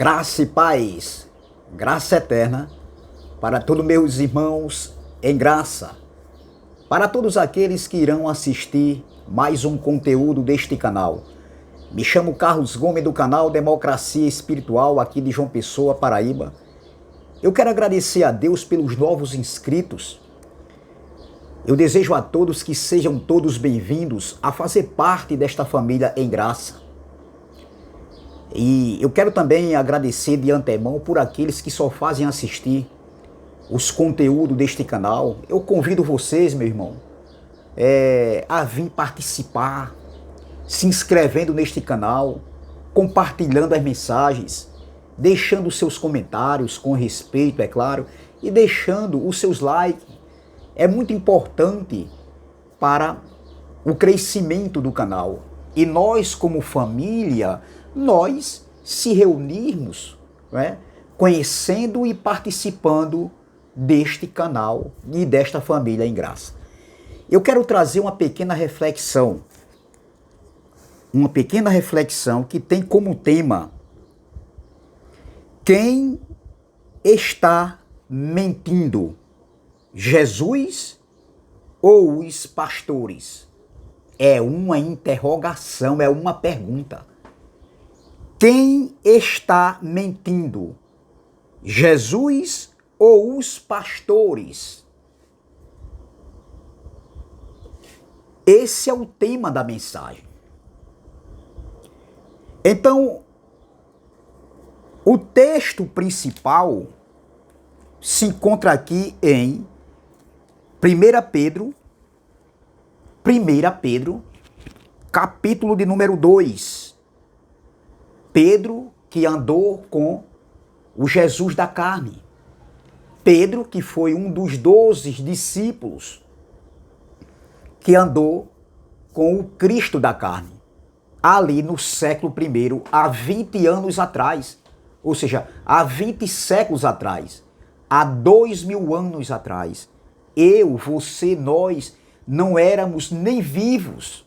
Graça e paz, graça eterna para todos meus irmãos em graça, para todos aqueles que irão assistir mais um conteúdo deste canal. Me chamo Carlos Gomes do canal Democracia Espiritual aqui de João Pessoa, Paraíba. Eu quero agradecer a Deus pelos novos inscritos. Eu desejo a todos que sejam todos bem-vindos a fazer parte desta família em graça. E eu quero também agradecer de antemão por aqueles que só fazem assistir os conteúdos deste canal. Eu convido vocês, meu irmão, a vir participar, se inscrevendo neste canal, compartilhando as mensagens, deixando seus comentários com respeito, é claro, e deixando os seus likes. É muito importante para o crescimento do canal. E nós, como família, nós se reunirmos, né, conhecendo e participando deste canal e desta família em graça. Eu quero trazer uma pequena reflexão que tem como tema: quem está mentindo, Jesus ou os pastores? É uma interrogação, é uma pergunta. Quem está mentindo, Jesus ou os pastores? Esse é o tema da mensagem. Então, o texto principal se encontra aqui em 1 Pedro, capítulo de número 2. Pedro, que andou com o Jesus da carne. Pedro, que foi um dos 12 discípulos que andou com o Cristo da carne, ali no século I, há 20 anos atrás, ou seja, há 20 séculos atrás, há 2000 anos atrás. Eu, você, nós não éramos nem vivos.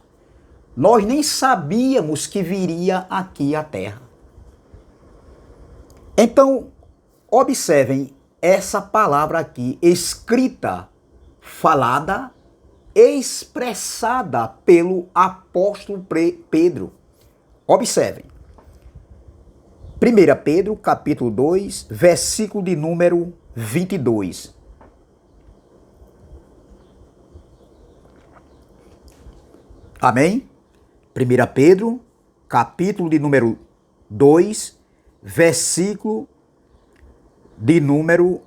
Nós nem sabíamos que viria aqui à Terra. Então, observem essa palavra aqui, escrita, falada, expressada pelo apóstolo Pedro. Observem. 1 Pedro, capítulo 2, versículo de número 22. Amém? 1 Pedro, capítulo de número 2, versículo de número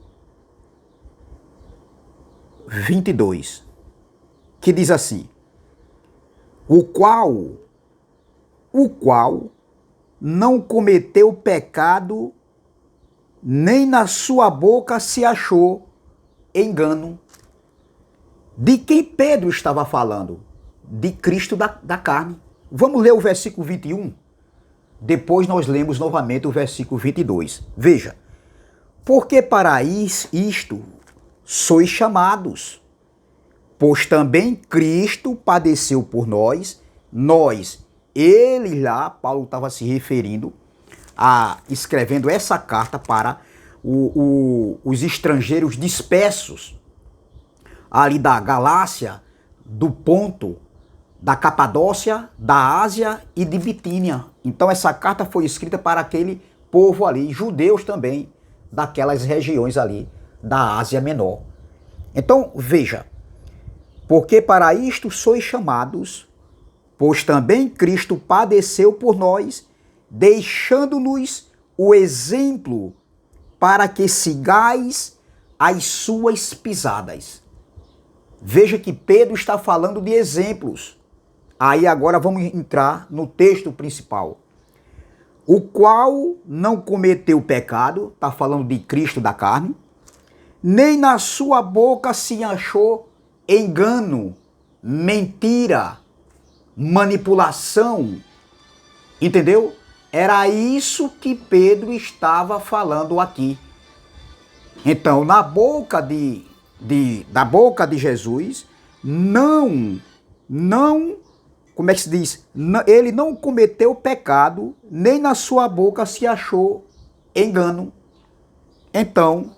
22, que diz assim: o qual não cometeu pecado, nem na sua boca se achou engano. De quem Pedro estava falando? De Cristo da carne. Vamos ler o versículo 21? Depois nós lemos novamente o versículo 22. Veja. Porque para isto sois chamados, pois também Cristo padeceu por nós, ele lá, Paulo estava se referindo, escrevendo essa carta para os estrangeiros dispersos, ali da Galácia, do Ponto, da Capadócia, da Ásia e de Bitínia. Então essa carta foi escrita para aquele povo ali, judeus também, daquelas regiões ali da Ásia Menor. Então veja, porque para isto sois chamados, pois também Cristo padeceu por nós, deixando-nos o exemplo para que sigais as suas pisadas. Veja que Pedro está falando de exemplos. Aí agora vamos entrar no texto principal. O qual não cometeu pecado, está falando de Cristo da carne, nem na sua boca se achou engano, mentira, manipulação. Entendeu? Era isso que Pedro estava falando aqui. Então, da boca de Jesus, não, como é que se diz? Ele não cometeu pecado, nem na sua boca se achou engano. Então,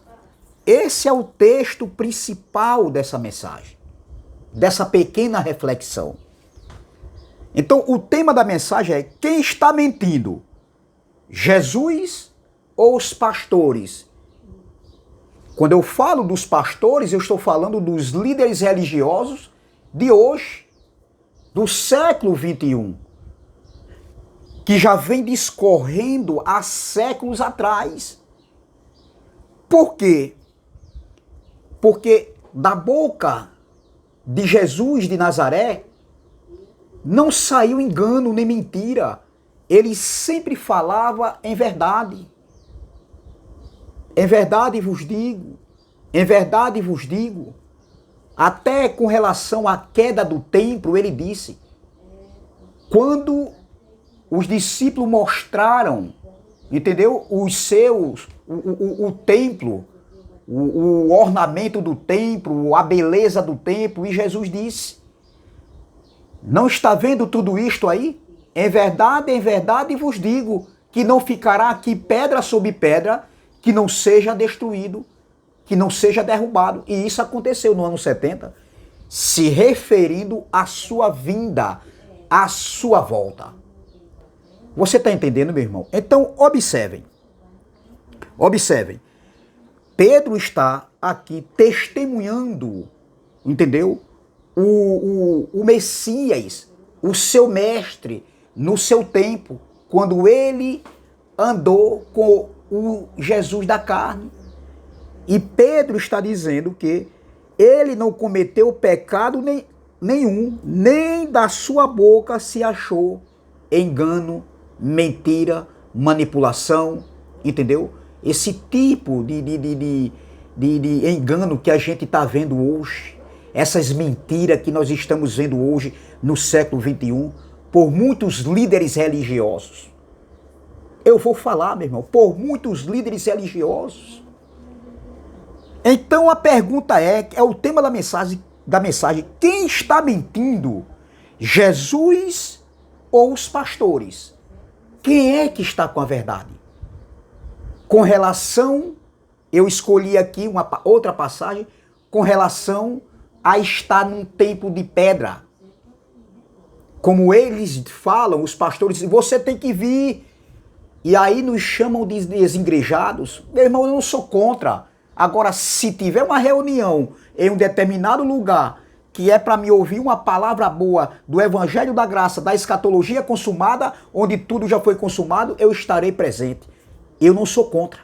esse é o texto principal dessa mensagem, dessa pequena reflexão. Então, o tema da mensagem é: quem está mentindo? Jesus ou os pastores? Quando eu falo dos pastores, eu estou falando dos líderes religiosos de hoje, do século XXI, que já vem discorrendo há séculos atrás. Por quê? Porque da boca de Jesus de Nazaré não saiu engano nem mentira. Ele sempre falava em verdade. Em verdade vos digo, em verdade vos digo. Até com relação à queda do templo, ele disse: quando os discípulos mostraram, entendeu? O templo, o ornamento do templo, a beleza do templo, e Jesus disse: não está vendo tudo isto aí? Em verdade vos digo, que não ficará aqui pedra sobre pedra que não seja destruído, que não seja derrubado. E isso aconteceu no ano 70, se referindo à sua vinda, à sua volta. Você está entendendo, meu irmão? Então, observem. Observem. Pedro está aqui testemunhando, entendeu? O Messias, o seu mestre, no seu tempo, quando ele andou com o Jesus da carne. E Pedro está dizendo que ele não cometeu pecado nenhum, nem da sua boca se achou engano, mentira, manipulação, entendeu? Esse tipo de engano que a gente está vendo hoje, essas mentiras que nós estamos vendo hoje no século XXI, por muitos líderes religiosos. Eu vou falar, meu irmão, por muitos líderes religiosos. Então a pergunta é o tema da mensagem, quem está mentindo? Jesus ou os pastores? Quem é que está com a verdade? Com relação, eu escolhi aqui outra passagem, com relação a estar num templo de pedra. Como eles falam, os pastores, você tem que vir. E aí nos chamam de desigrejados. Meu irmão, eu não sou contra. Agora, se tiver uma reunião em um determinado lugar que é para me ouvir uma palavra boa do Evangelho da Graça, da escatologia consumada, onde tudo já foi consumado, eu estarei presente. Eu não sou contra.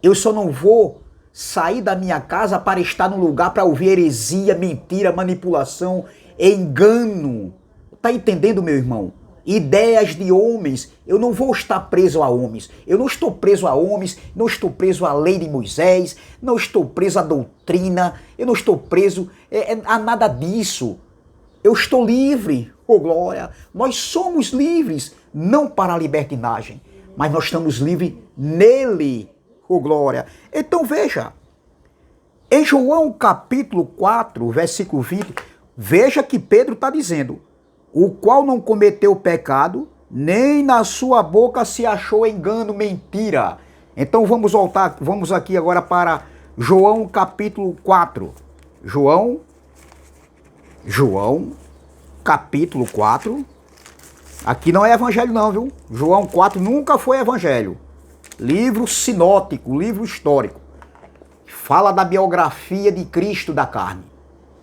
Eu só não vou sair da minha casa para estar num lugar para ouvir heresia, mentira, manipulação, engano. Tá entendendo, meu irmão? Ideias de homens. Eu não vou estar preso a homens. Eu não estou preso a homens, não estou preso à lei de Moisés, não estou preso à doutrina, eu não estou preso a nada disso. Eu estou livre, oh glória. Nós somos livres, não para a libertinagem, mas nós estamos livres nele, oh glória. Então veja, em João capítulo 4, versículo 20, veja que Pedro está dizendo: o qual não cometeu pecado, nem na sua boca se achou engano, mentira. Então vamos aqui agora para João capítulo 4. João capítulo 4. Aqui não é evangelho não, viu? João 4 nunca foi evangelho. Livro sinótico, livro histórico. Fala da biografia de Cristo da carne.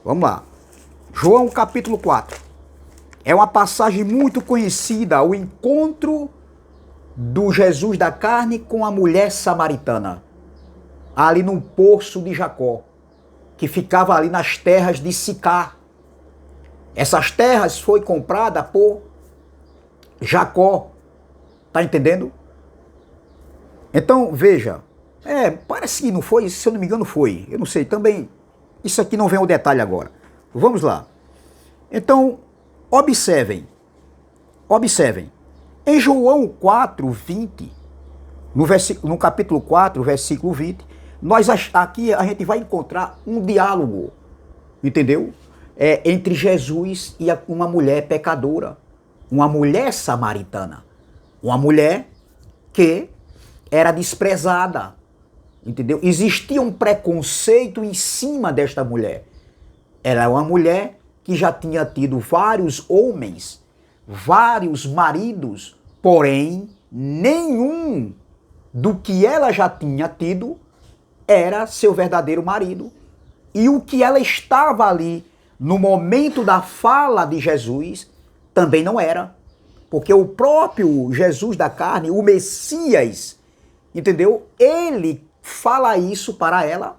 Vamos lá. João capítulo 4. É uma passagem muito conhecida, o encontro do Jesus da carne com a mulher samaritana, ali num poço de Jacó, que ficava ali nas terras de Sicar. Essas terras foi comprada por Jacó, tá entendendo? Então, veja, parece que não foi, se eu não me engano foi, eu não sei, também, isso aqui não vem ao detalhe agora. Vamos lá. Então, observem, em João 4, 20, no capítulo 4, versículo 20, aqui a gente vai encontrar um diálogo, entendeu? Entre Jesus e uma mulher pecadora, uma mulher samaritana, uma mulher que era desprezada, entendeu? Existia um preconceito em cima desta mulher. Era uma mulher que já tinha tido vários homens, vários maridos, porém, nenhum do que ela já tinha tido era seu verdadeiro marido. E o que ela estava ali no momento da fala de Jesus também não era. Porque o próprio Jesus da carne, o Messias, entendeu? Ele fala isso para ela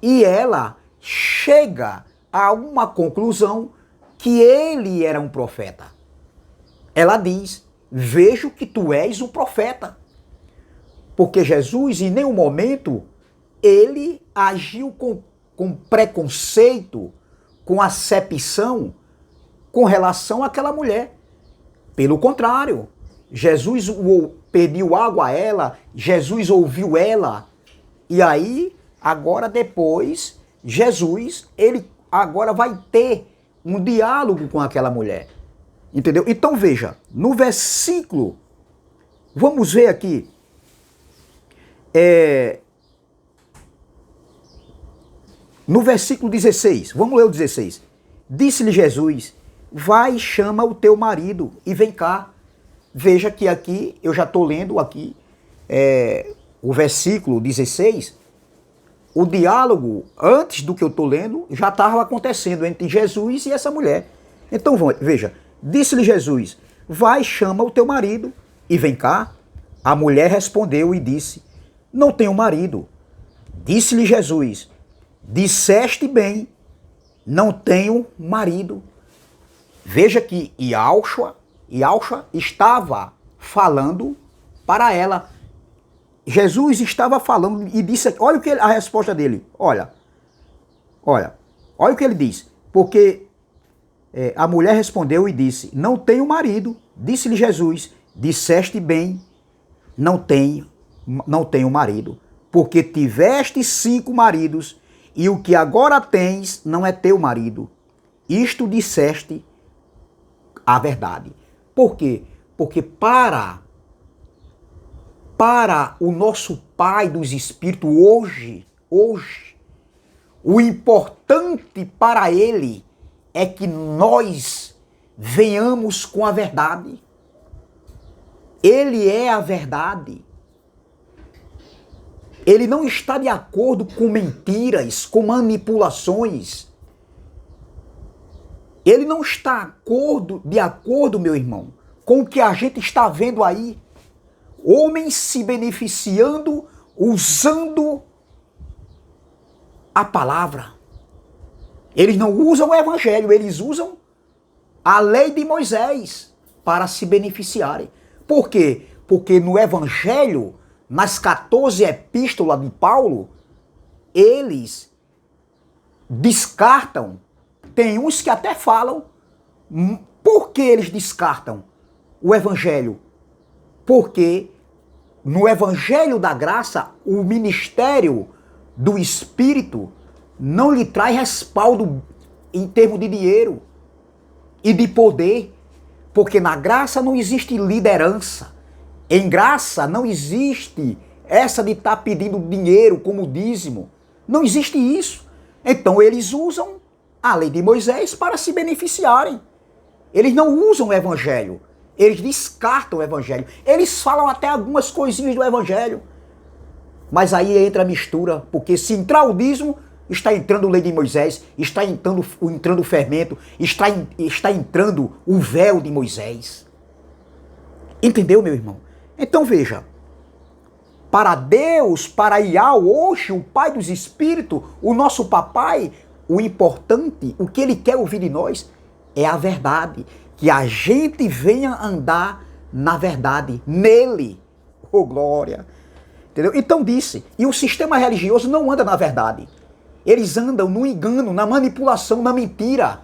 e ela chega a uma conclusão que ele era um profeta. Ela diz: vejo que tu és um profeta. Porque Jesus, em nenhum momento, ele agiu com preconceito, com acepção com relação àquela mulher. Pelo contrário, Jesus pediu água a ela, Jesus ouviu ela. E aí, agora depois, Jesus, ele agora vai ter um diálogo com aquela mulher. Entendeu? Então veja, no versículo, vamos ver aqui, no versículo 16, vamos ler o 16. Disse-lhe Jesus: vai, chama o teu marido e vem cá. Veja que aqui, eu já estou lendo aqui, o versículo 16, o diálogo, antes do que eu estou lendo, já estava acontecendo entre Jesus e essa mulher. Então veja, disse-lhe Jesus: vai, chama o teu marido e vem cá. A mulher respondeu e disse: não tenho marido. Disse-lhe Jesus: disseste bem, não tenho marido. Veja que Yahshua estava falando para ela. Jesus estava falando e disse, olha o que a resposta dele. Olha o que ele diz. Porque a mulher respondeu e disse: não tenho marido. Disse-lhe Jesus: disseste bem, não tenho marido, porque tiveste 5 maridos, e o que agora tens não é teu marido. Isto disseste a verdade. Por quê? Porque para o nosso Pai dos Espíritos hoje, o importante para Ele é que nós venhamos com a verdade. Ele é a verdade. Ele não está de acordo com mentiras, com manipulações. Ele não está de acordo, meu irmão, com o que a gente está vendo aí. Homens se beneficiando, usando a palavra. Eles não usam o evangelho, eles usam a lei de Moisés para se beneficiarem. Por quê? Porque no evangelho, nas 14 epístolas de Paulo, eles descartam. Tem uns que até falam. Por que eles descartam o evangelho? Porque no evangelho da graça, o ministério do Espírito não lhe traz respaldo em termos de dinheiro e de poder. Porque na graça não existe liderança. Em graça não existe essa de estar pedindo dinheiro como dízimo. Não existe isso. Então eles usam a lei de Moisés para se beneficiarem. Eles não usam o evangelho. Eles descartam o evangelho. Eles falam até algumas coisinhas do evangelho. Mas aí entra a mistura, porque se entrar o dízimo, está entrando a lei de Moisés, está entrando o fermento, está entrando o véu de Moisés. Entendeu, meu irmão? Então veja, para Deus, para Yahweh, hoje, o Pai dos Espíritos, o nosso papai, o importante, o que ele quer ouvir de nós é a verdade. Que a gente venha andar na verdade, nele. Oh, glória! Entendeu? Então disse, e o sistema religioso não anda na verdade. Eles andam no engano, na manipulação, na mentira.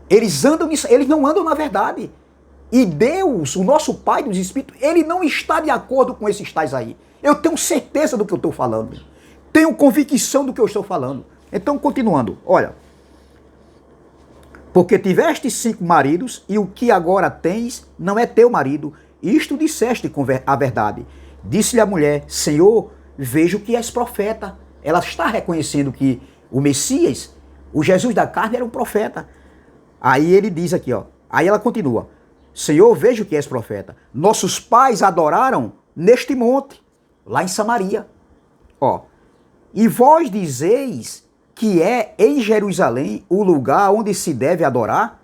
Eles andam nisso, eles não andam na verdade. E Deus, o nosso Pai dos Espíritos, ele não está de acordo com esses tais aí. Eu tenho certeza do que eu estou falando. Tenho convicção do que eu estou falando. Então, continuando, olha. Porque tiveste 5 maridos, e o que agora tens não é teu marido. Isto disseste com a verdade. Disse-lhe a mulher: Senhor, vejo que és profeta. Ela está reconhecendo que o Messias, o Jesus da carne, era um profeta. Aí ele diz aqui, ó. Aí ela continua: Senhor, vejo que és profeta. Nossos pais adoraram neste monte, lá em Samaria. Ó. E vós dizeis que é em Jerusalém o lugar onde se deve adorar?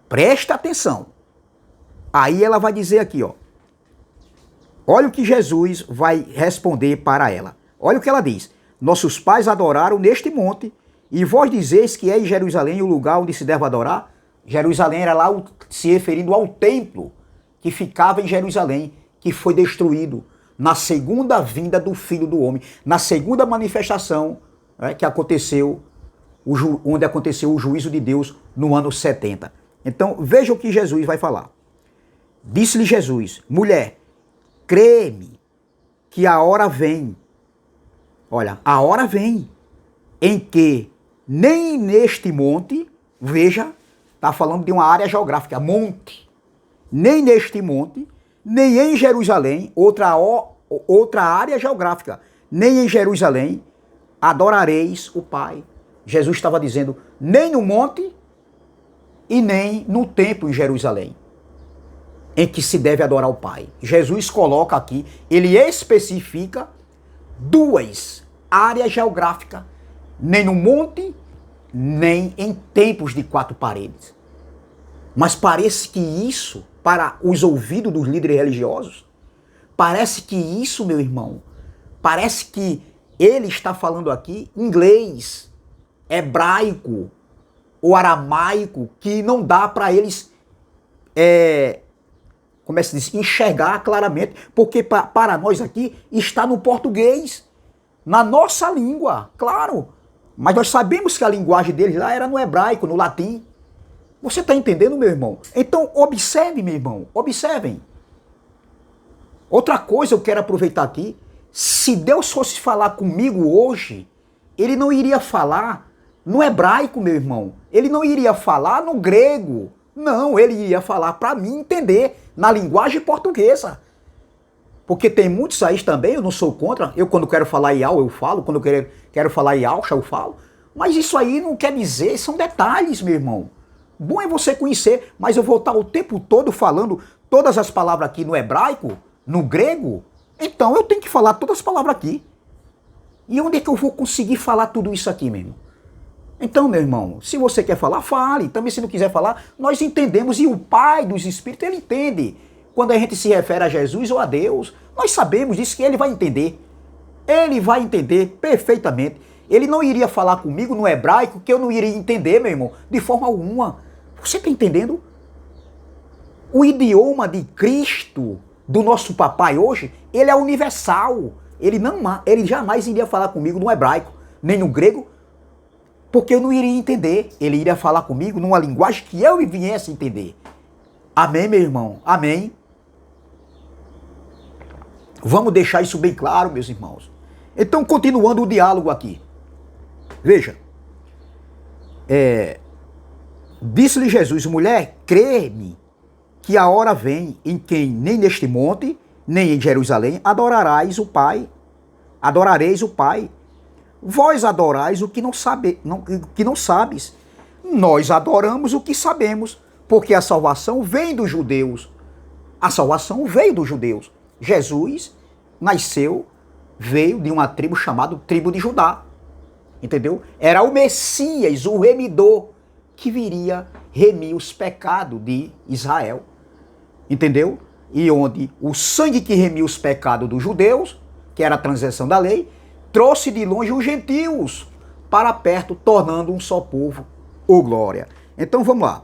Presta atenção. Aí ela vai dizer aqui, ó. Olha o que Jesus vai responder para ela. Olha o que ela diz. Nossos pais adoraram neste monte, e vós dizeis que é em Jerusalém o lugar onde se deve adorar? Jerusalém era lá se referindo ao templo que ficava em Jerusalém, que foi destruído na segunda vinda do Filho do Homem, na segunda manifestação, né, que aconteceu, onde aconteceu o juízo de Deus no ano 70. Então, veja o que Jesus vai falar. Disse-lhe Jesus: mulher, crê-me que a hora vem. Olha, a hora vem em que nem neste monte, veja, está falando de uma área geográfica, monte, nem neste monte, nem em Jerusalém, outra área geográfica, nem em Jerusalém adorareis o Pai. Jesus estava dizendo, nem no monte e nem no templo em Jerusalém, em que se deve adorar o Pai. Jesus coloca aqui, ele especifica duas áreas geográficas, nem no monte, nem em templos de quatro paredes. Mas parece que isso, para os ouvidos dos líderes religiosos, parece que isso, meu irmão, parece que ele está falando aqui inglês, hebraico ou aramaico, que não dá para eles, como é que se diz, enxergar claramente, porque para nós aqui está no português, na nossa língua, claro. Mas nós sabemos que a linguagem deles lá era no hebraico, no latim. Você está entendendo, meu irmão? Então observe, meu irmão, observem. Outra coisa eu quero aproveitar aqui, se Deus fosse falar comigo hoje, ele não iria falar no hebraico, meu irmão. Ele não iria falar no grego. Não, ele iria falar para mim entender na linguagem portuguesa. Porque tem muitos aí também, eu não sou contra. Eu quando quero falar iau, eu falo. Quando eu quero falar iauxa, eu falo. Mas isso aí não quer dizer, são detalhes, meu irmão. Bom é você conhecer, mas eu vou estar o tempo todo falando todas as palavras aqui no hebraico, no grego. Então eu tenho que falar todas as palavras aqui. E onde é que eu vou conseguir falar tudo isso aqui, meu irmão? Então, meu irmão, se você quer falar, fale. Também se não quiser falar, nós entendemos. E o Pai dos Espíritos, ele entende. Quando a gente se refere a Jesus ou a Deus, nós sabemos disso que ele vai entender. Ele vai entender perfeitamente. Ele não iria falar comigo no hebraico que eu não iria entender, meu irmão, de forma alguma. Você está entendendo? O idioma de Cristo, do nosso papai hoje, ele é universal. Ele jamais iria falar comigo no hebraico, nem no grego, porque eu não iria entender. Ele iria falar comigo numa linguagem que eu viesse entender. Amém, meu irmão? Amém. Vamos deixar isso bem claro, meus irmãos. Então, continuando o diálogo aqui. Veja. Disse-lhe Jesus: mulher, crê-me que a hora vem em que nem neste monte, nem em Jerusalém adorareis o Pai. Vós adorais o que não sabes. Nós adoramos o que sabemos, porque a salvação vem dos judeus. A salvação veio dos judeus. Jesus veio de uma tribo chamada tribo de Judá. Entendeu? Era o Messias, o remidor, que viria remir os pecados de Israel. Entendeu? E onde o sangue que remia os pecados dos judeus, que era a transgressão da lei, trouxe de longe os gentios para perto, tornando um só povo. Ô glória! Então vamos lá.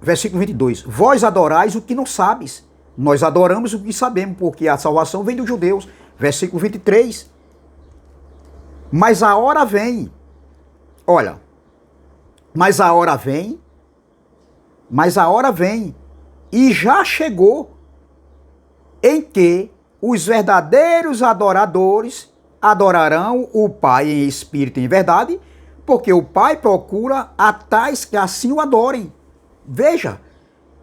Versículo 22. Vós adorais o que não sabes. Nós adoramos o que sabemos, porque a salvação vem dos judeus. Versículo 23. Mas a hora vem. Olha. Mas a hora vem. E já chegou em que os verdadeiros adoradores adorarão o Pai em espírito e em verdade, porque o Pai procura a tais que assim o adorem. Veja,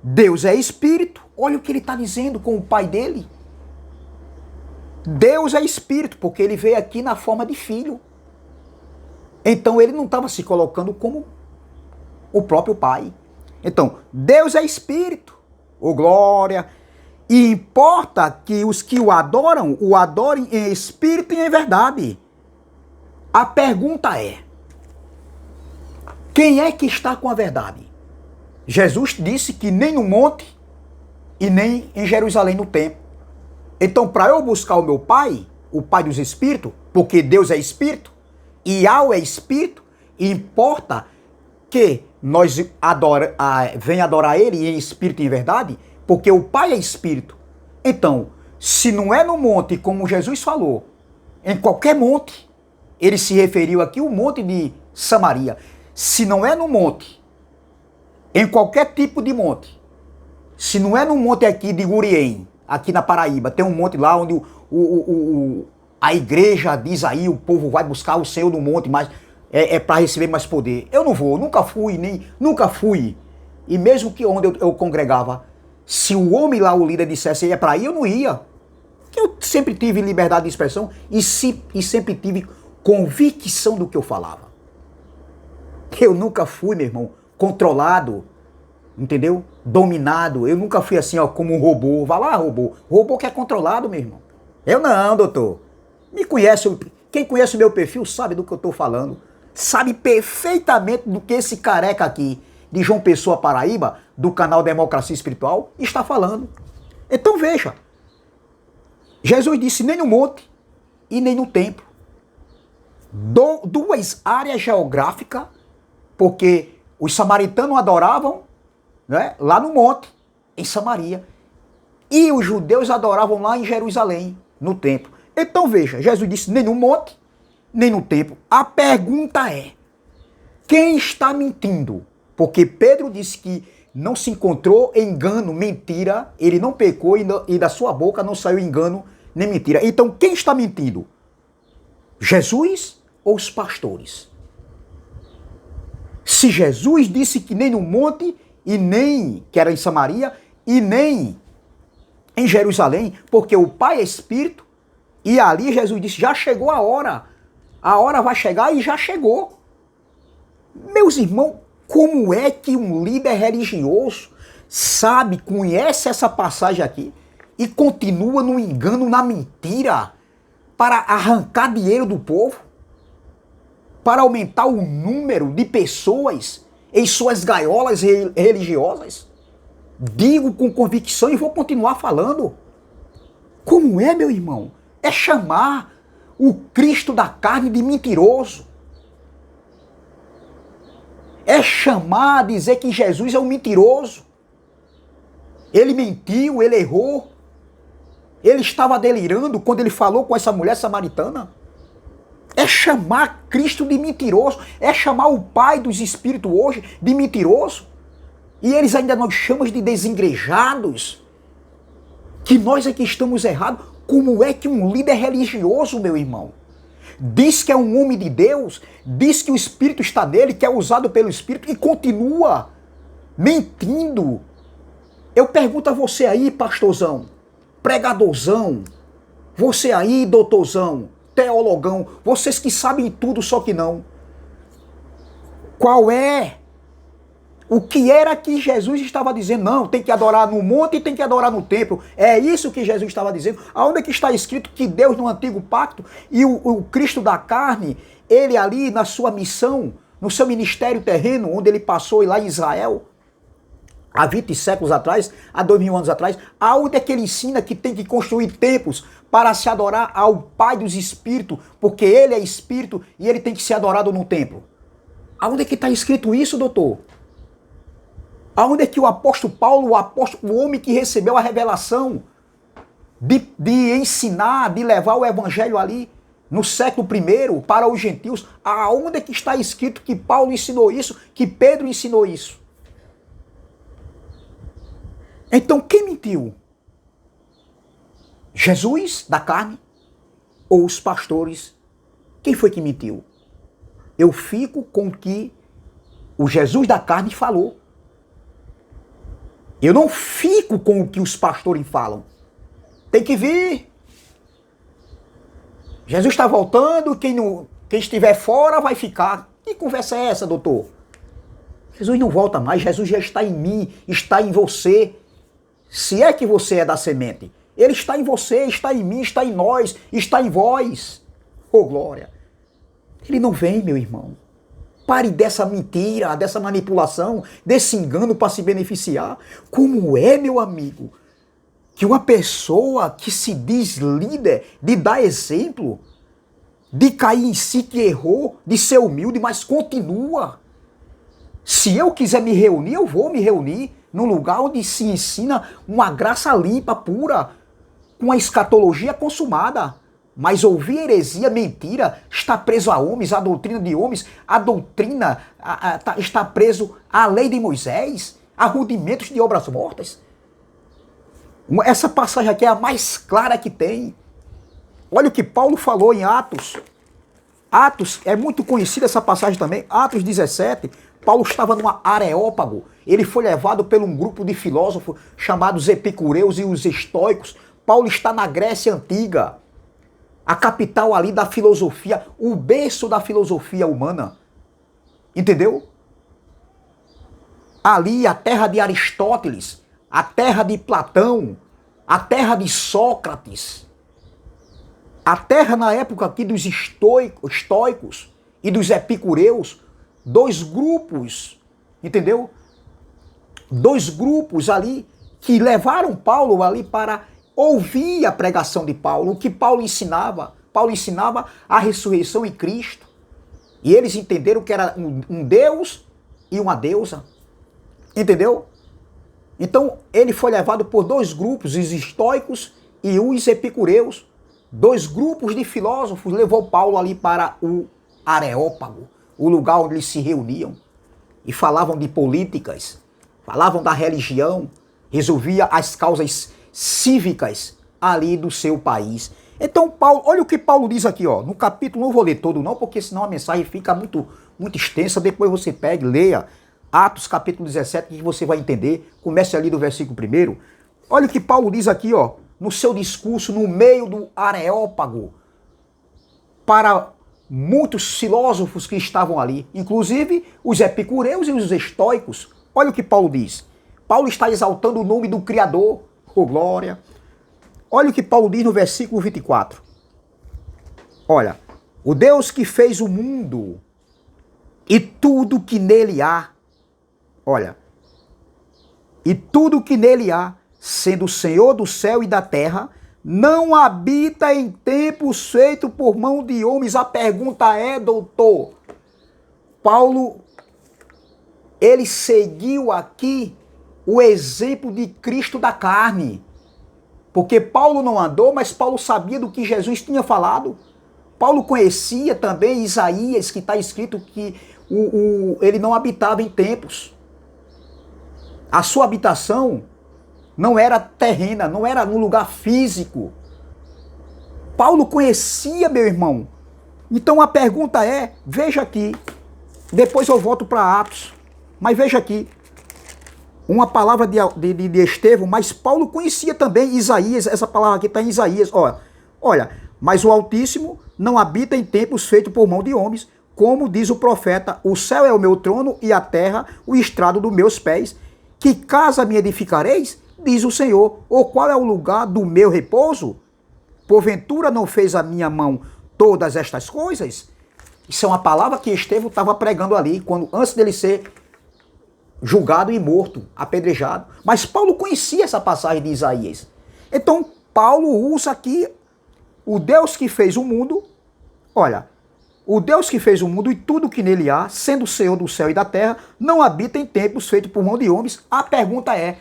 Deus é espírito. Olha o que ele está dizendo com o pai dele. Deus é espírito, porque ele veio aqui na forma de filho. Então ele não estava se colocando como o próprio pai. Então, Deus é espírito, ô glória. E importa que os que o adorem em espírito e em verdade. A pergunta é: quem é que está com a verdade? Jesus disse que nem no monte e nem em Jerusalém no templo. Então, para eu buscar o meu Pai, o Pai dos Espíritos, porque Deus é Espírito, e Yahweh é Espírito, importa que nós venha adorar Ele em Espírito e em verdade, porque o Pai é Espírito. Então, se não é no monte, como Jesus falou, em qualquer monte, ele se referiu aqui ao monte de Samaria. Se não é no monte, em qualquer tipo de monte, se não é no monte aqui de Gurien, aqui na Paraíba, tem um monte lá onde a igreja diz aí, o povo vai buscar o Senhor no monte, mas é para receber mais poder. Eu não vou, nunca fui. E mesmo que onde eu congregava, se o homem lá, o líder, dissesse é para ir, eu não ia. Porque eu sempre tive liberdade de expressão e sempre tive convicção do que eu falava. Eu nunca fui, meu irmão, controlado, entendeu? Dominado. Eu nunca fui assim, ó, como um robô. Vai lá, robô. Robô que é controlado, meu irmão. Eu não, doutor. Me conhece, quem conhece o meu perfil sabe do que eu estou falando. Sabe perfeitamente do que esse careca aqui, de João Pessoa, Paraíba, do canal Democracia Espiritual, está falando. Então veja, Jesus disse nem no monte e nem no templo. Duas áreas geográficas, porque os samaritanos adoravam, né, lá no monte, em Samaria, e os judeus adoravam lá em Jerusalém, no templo. Então veja, Jesus disse nem no monte, nem no templo. A pergunta é, quem está mentindo? Porque Pedro disse que não se encontrou engano, mentira, ele não pecou e da sua boca não saiu engano nem mentira. Então quem está mentindo? Jesus ou os pastores? Se Jesus disse que nem no monte, e nem, que era em Samaria, e nem em Jerusalém, porque o Pai é Espírito, e ali Jesus disse, já chegou a hora vai chegar e já chegou. Meus irmãos, como é que um líder religioso sabe, conhece essa passagem aqui e continua no engano, na mentira, para arrancar dinheiro do povo, para aumentar o número de pessoas em suas gaiolas religiosas? Digo com convicção e vou continuar falando. Como é, meu irmão? É chamar o Cristo da carne de mentiroso. É chamar, dizer que Jesus é um mentiroso. Ele mentiu, ele errou. Ele estava delirando quando ele falou com essa mulher samaritana. É chamar Cristo de mentiroso. É chamar o Pai dos Espíritos hoje de mentiroso. E eles ainda nos chamam de desengrejados. Que nós é que estamos errados. Como é que um líder religioso, meu irmão, diz que é um homem de Deus, diz que o Espírito está nele, que é usado pelo Espírito e continua mentindo? Eu pergunto a você aí, pastorzão, pregadorzão, você aí, doutorzão, teologão, vocês que sabem tudo, só que não. Qual é? O que era que Jesus estava dizendo? Não, tem que adorar no monte e tem que adorar no templo. É isso que Jesus estava dizendo. Aonde é que está escrito que Deus no antigo pacto e o Cristo da carne, ele ali na sua missão, no seu ministério terreno, onde ele passou lá em Israel, há 20 séculos atrás, há 2000 anos atrás, aonde é que ele ensina que tem que construir templos para se adorar ao Pai dos Espíritos, porque ele é Espírito e ele tem que ser adorado no templo? Aonde é que está escrito isso, doutor? Aonde é que o apóstolo Paulo, o homem que recebeu a revelação de ensinar, de levar o evangelho ali no século I para os gentios, aonde é que está escrito que Paulo ensinou isso, que Pedro ensinou isso? Então quem mentiu? Jesus da carne ou os pastores? Quem foi que mentiu? Eu fico com o que o Jesus da carne falou. Eu não fico com o que os pastores falam. Tem que vir. Jesus está voltando, quem estiver fora vai ficar. Que conversa é essa, doutor? Jesus não volta mais, Jesus já está em mim, está em você. Se é que você é da semente, ele está em você, está em mim, está em nós, está em vós. Oh, glória! Ele não vem, meu irmão. Pare dessa mentira, dessa manipulação, desse engano para se beneficiar. Como é, meu amigo, que uma pessoa que se diz líder, de dar exemplo, de cair em si que errou, de ser humilde, mas continua. Se eu quiser me reunir, eu vou me reunir num lugar onde se ensina uma graça limpa, pura, com a escatologia consumada. Mas ouvir heresia, mentira, está preso a homens, a doutrina de homens, a doutrina está preso à lei de Moisés, a rudimentos de obras mortas. Essa passagem aqui é a mais clara que tem. Olha o que Paulo falou em Atos. Atos, é muito conhecida essa passagem também, Atos 17, Paulo estava numa Areópago, ele foi levado por um grupo de filósofos chamados epicureus e os estoicos. Paulo está na Grécia Antiga, a capital ali da filosofia, o berço da filosofia humana. Entendeu? Ali a terra de Aristóteles, a terra de Platão, a terra de Sócrates, a terra na época aqui dos estoicos e dos epicureus, dois grupos, entendeu? Dois grupos ali que levaram Paulo ali para ouvir a pregação de Paulo, o que Paulo ensinava. Paulo ensinava a ressurreição em Cristo. E eles entenderam que era um Deus e uma deusa. Entendeu? Então, ele foi levado por dois grupos, os estoicos e os epicureus. Dois grupos de filósofos levou Paulo ali para o Areópago, o lugar onde eles se reuniam e falavam de políticas, falavam da religião, resolvia as causas cívicas ali do seu país. Então, Paulo, olha o que Paulo diz aqui, ó, no capítulo, não vou ler todo não, porque senão a mensagem fica muito extensa, depois você pega e leia Atos capítulo 17, que você vai entender, comece ali do versículo 1. Olha o que Paulo diz aqui, ó, no seu discurso, no meio do Areópago, para muitos filósofos que estavam ali, inclusive os epicureus e os estoicos. Olha o que Paulo diz. Paulo está exaltando o nome do Criador. Oh, glória! Olha o que Paulo diz no versículo 24. Olha, o Deus que fez o mundo e tudo que nele há. Olha, e tudo que nele há, sendo o Senhor do céu e da terra, não habita em templos feitos por mão de homens. A pergunta é, doutor, Paulo, ele seguiu aqui o exemplo de Cristo da carne. Porque Paulo não andou, mas Paulo sabia do que Jesus tinha falado. Paulo conhecia também Isaías, que está escrito que ele não habitava em templos. A sua habitação não era terrena, não era num lugar físico. Paulo conhecia, meu irmão. Então a pergunta é, veja aqui, depois eu volto para Atos, mas veja aqui, uma palavra de Estevão, mas Paulo conhecia também Isaías, essa palavra aqui está em Isaías, olha, mas o Altíssimo não habita em templos feitos por mão de homens, como diz o profeta, o céu é o meu trono e a terra o estrado dos meus pés, que casa me edificareis? Diz o Senhor, ou qual é o lugar do meu repouso? Porventura não fez a minha mão todas estas coisas? Isso é uma palavra que Estevão estava pregando ali, antes dele ser julgado e morto, apedrejado. Mas Paulo conhecia essa passagem de Isaías. Então, Paulo usa aqui o Deus que fez o mundo. Olha, o Deus que fez o mundo e tudo que nele há, sendo o Senhor do céu e da terra, não habita em templos feitos por mão de homens. A pergunta é,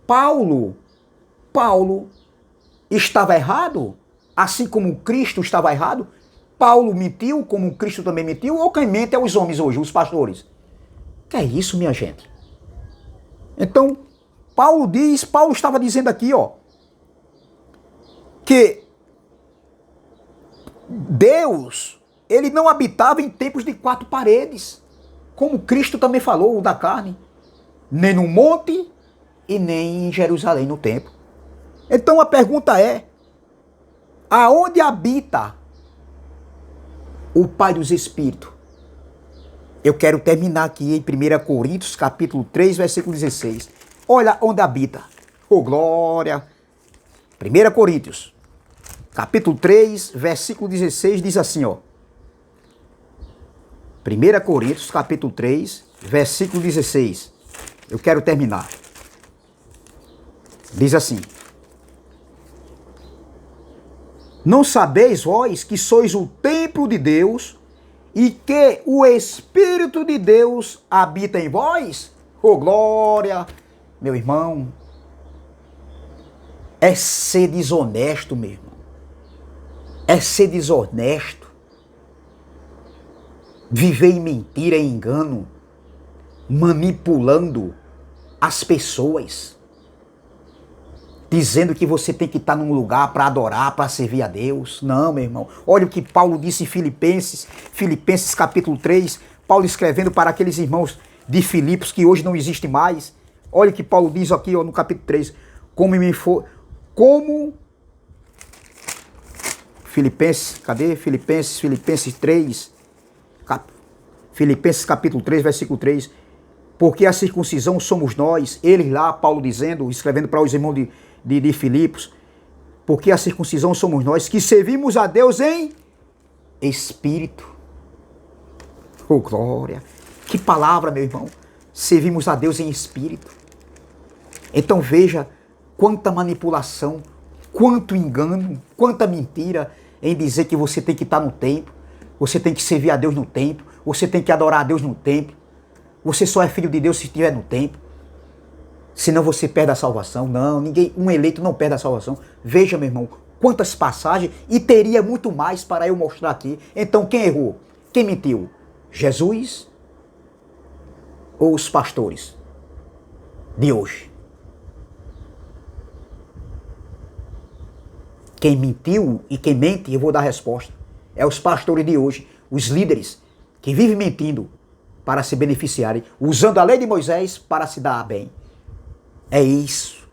Paulo estava errado? Assim como Cristo estava errado? Paulo mentiu como Cristo também mentiu? Ou quem mente é os homens hoje, os pastores? Que é isso, minha gente? Então, Paulo estava dizendo aqui, ó, que Deus, ele não habitava em templos de quatro paredes, como Cristo também falou, o da carne, nem no monte, e nem em Jerusalém no templo. Então a pergunta é, aonde habita o Pai dos Espíritos? Eu quero terminar aqui em 1 Coríntios, capítulo 3, versículo 16. Olha onde habita. Oh, glória! 1 Coríntios, capítulo 3, versículo 16, diz assim, ó. 1 Coríntios, capítulo 3, versículo 16. Eu quero terminar. Diz assim: não sabeis vós que sois o templo de Deus e que o Espírito de Deus habita em vós? Oh, glória! Meu irmão, é ser desonesto, meu irmão. É ser desonesto. Viver em mentira e engano, manipulando as pessoas, dizendo que você tem que estar num lugar para adorar, para servir a Deus. Não, meu irmão. Olha o que Paulo disse em Filipenses capítulo 3, Paulo escrevendo para aqueles irmãos de Filipos que hoje não existem mais. Olha o que Paulo diz aqui, ó, no capítulo 3. Filipenses 3, Filipenses capítulo 3, versículo 3. Porque a circuncisão somos nós, eles lá, Paulo dizendo, escrevendo para os irmãos de Filipos, porque a circuncisão somos nós, que servimos a Deus em espírito. Oh, glória! Que palavra, meu irmão! Servimos a Deus em espírito. Então veja quanta manipulação, quanto engano, quanta mentira em dizer que você tem que estar no templo, você tem que servir a Deus no templo, você tem que adorar a Deus no templo. Você só é filho de Deus se estiver no templo. Senão você perde a salvação. Não, um eleito não perde a salvação. Veja, meu irmão, quantas passagens, e teria muito mais para eu mostrar aqui. Então quem errou? Quem mentiu? Jesus ou os pastores de hoje? Quem mentiu e quem mente, eu vou dar a resposta. É os pastores de hoje, os líderes que vivem mentindo para se beneficiarem, usando a lei de Moisés para se dar bem. É isso.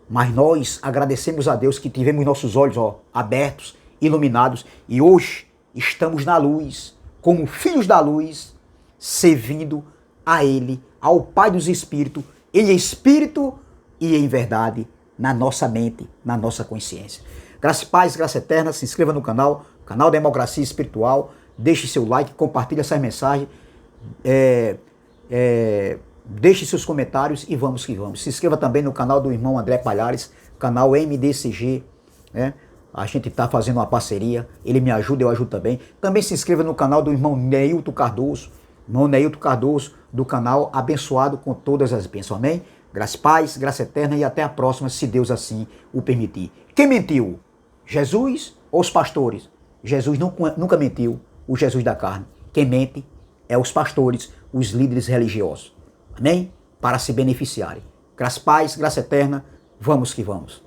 Mas nós agradecemos a Deus que tivemos nossos olhos abertos, iluminados, e hoje estamos na luz, como filhos da luz, servindo a Ele, ao Pai dos Espíritos, em espírito e em verdade, na nossa mente, na nossa consciência. Graça e paz, graça eterna, se inscreva no canal Democracia Espiritual, deixe seu like, compartilhe essa mensagem, deixe seus comentários e vamos que vamos. Se inscreva também no canal do irmão André Palhares, canal MDCG, né? A gente está fazendo uma parceria, ele me ajuda, eu ajudo também. Também se inscreva no canal do irmão Neilton Cardoso, do canal Abençoado com Todas as Bênçãos. Amém? Graça e paz, graça eterna e até a próxima, se Deus assim o permitir. Quem mentiu? Jesus ou os pastores? Jesus nunca mentiu, o Jesus da carne. Quem mente é os pastores, os líderes religiosos. Amém? Para se beneficiarem. Graça e paz, graça eterna, vamos que vamos.